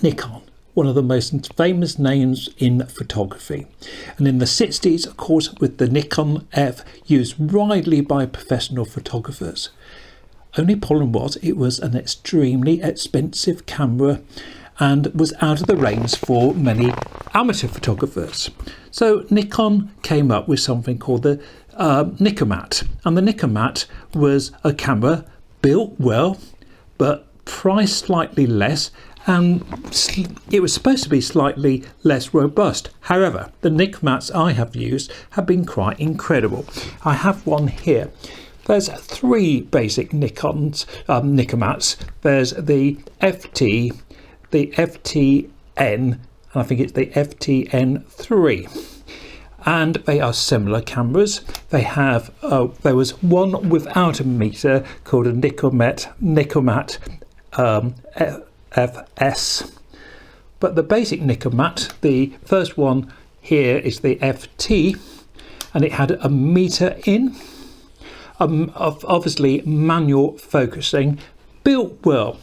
Nikon, one of the most famous names in photography. And in the 60s, of course, with the Nikon F used widely by professional photographers. Only problem was it was an extremely expensive camera and was out of the range for many amateur photographers. So Nikon came up with something called the Nikkormat. And the Nikkormat was a camera built well, but priced slightly less, and it was supposed to be slightly less robust. However, the Nikkormats I have used have been quite incredible. I have one here. There's three basic Nikkormats. There's the FT, the FTN, and I think it's the FTN3. And they are similar cameras. They have, there was one without a meter called a Nikkormat FS. But the basic Nikkormat, the first one here is the FT, and it had a meter in. Obviously manual focusing, built well,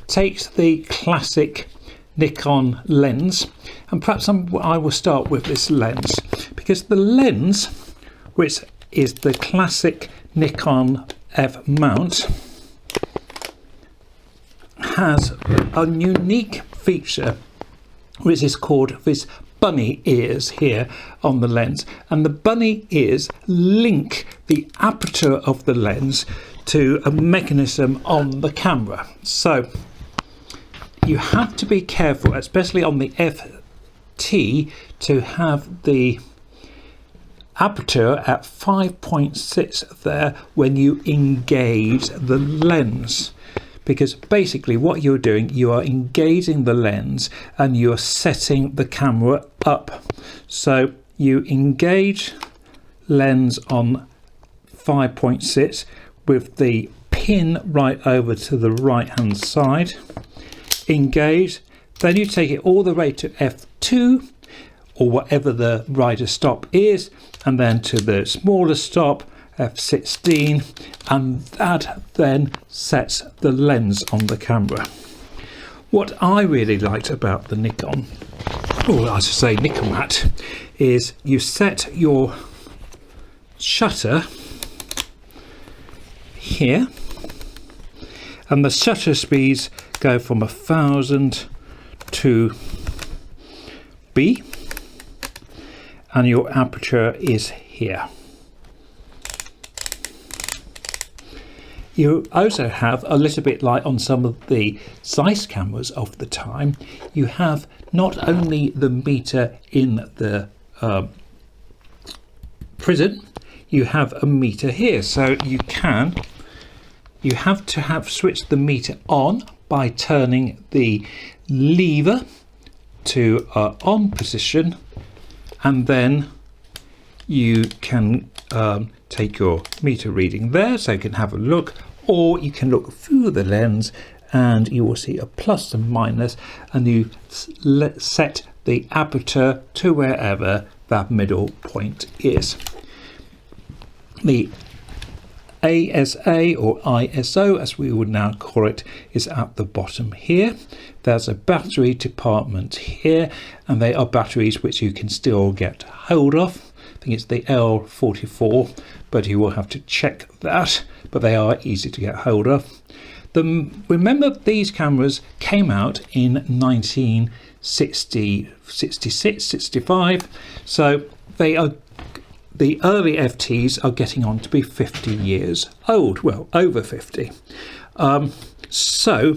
takes the classic Nikon lens, and perhaps I will start with this lens, because the lens, which is the classic Nikon F mount, has a unique feature which is called this bunny ears here on the lens, and the bunny ears link the aperture of the lens to a mechanism on the camera. So you have to be careful, especially on the FT, to have the aperture at 5.6 there when you engage the lens. Because basically what you're doing, you are engaging the lens and you're setting the camera up. So you engage lens on 5.6 with the pin right over to the right hand side. Engage, then you take it all the way to F2 or whatever the rider stop is, and then to the smaller stop, F16, and that then sets the lens on the camera. What I really liked about the Nikon, or I should say Nikkormat, is you set your shutter here, and the shutter speeds go from 1000 to B, and your aperture is here. You also have, a little bit like on some of the Zeiss cameras of the time, you have not only the meter in the prison, you have a meter here. So you have to have switched the meter on by turning the lever to on position, and then you can take your meter reading there, so you can have a look, or you can look through the lens and you will see a plus and minus, and you set the aperture to wherever that middle point is. The ASA or ISO, as we would now call it, is at the bottom here. There's a battery department here, and they are batteries which you can still get hold of. I think it's the L44, but you will have to check that, but they are easy to get hold of. Remember, these cameras came out in 1960, 66, 65, so they are, the early FTs are getting on to be 50 years old, well, over 50. So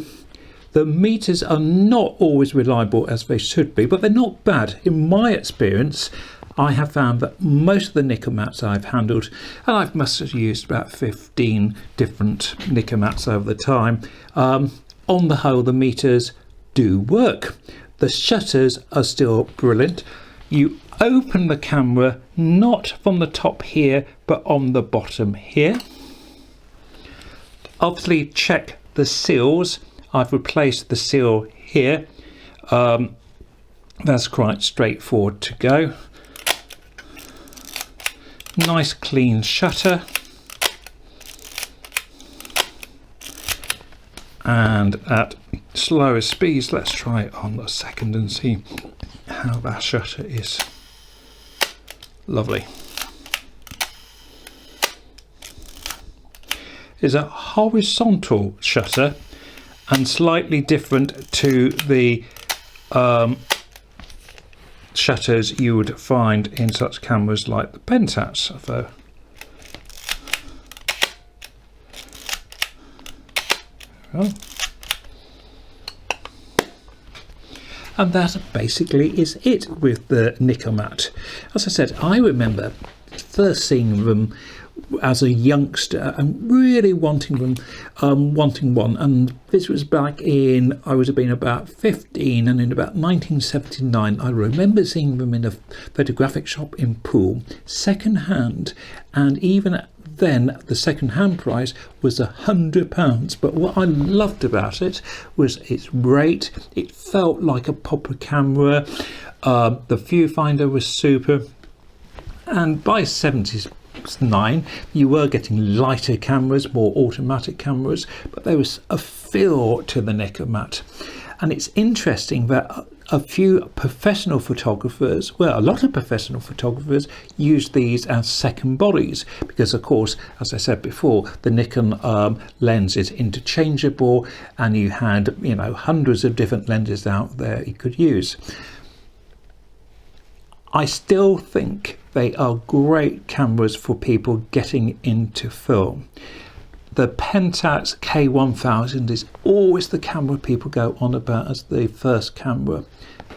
the meters are not always reliable as they should be, but they're not bad. In my experience, I have found that most of the Nikkormats I've handled, and I must have used about 15 different Nikkormats over the time, on the whole the meters do work. The shutters are still brilliant. You open the camera not from the top here but on the bottom here. Obviously check the seals. I've replaced the seal here. That's quite straightforward to go. Nice clean shutter, and at slower speeds. Let's try it on the second and see how that shutter is. Lovely. Is a horizontal shutter and slightly different to the shutters you would find in such cameras like the Pentax. So and that basically is it with the Nikkormat. As I said, I remember first seeing them as a youngster and really wanting one, and this was back in, I would have been about 15, and in about 1979 I remember seeing them in a photographic shop in Poole, second hand, and even then the second hand price was £100. But what I loved about it was its weight. It felt like a proper camera. The viewfinder was super, and by 79 you were getting lighter cameras, more automatic cameras, but there was a feel to the Nikkormat. And it's interesting that a few professional photographers, well, a lot of professional photographers use these as second bodies, because of course, as I said before, the Nikon lens is interchangeable, and you had, you know, hundreds of different lenses out there you could use. I still think they are great cameras for people getting into film. The Pentax K1000 is always the camera people go on about as the first camera.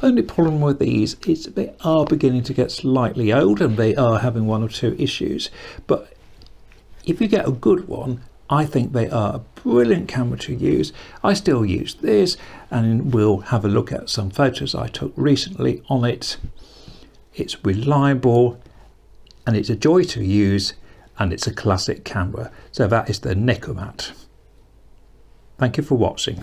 Only problem with these is they are beginning to get slightly old, and they are having one or two issues. But if you get a good one, I think they are a brilliant camera to use. I still use this, and we'll have a look at some photos I took recently on it. It's reliable, and it's a joy to use, and it's a classic camera. So that is the Nikkormat. Thank you for watching.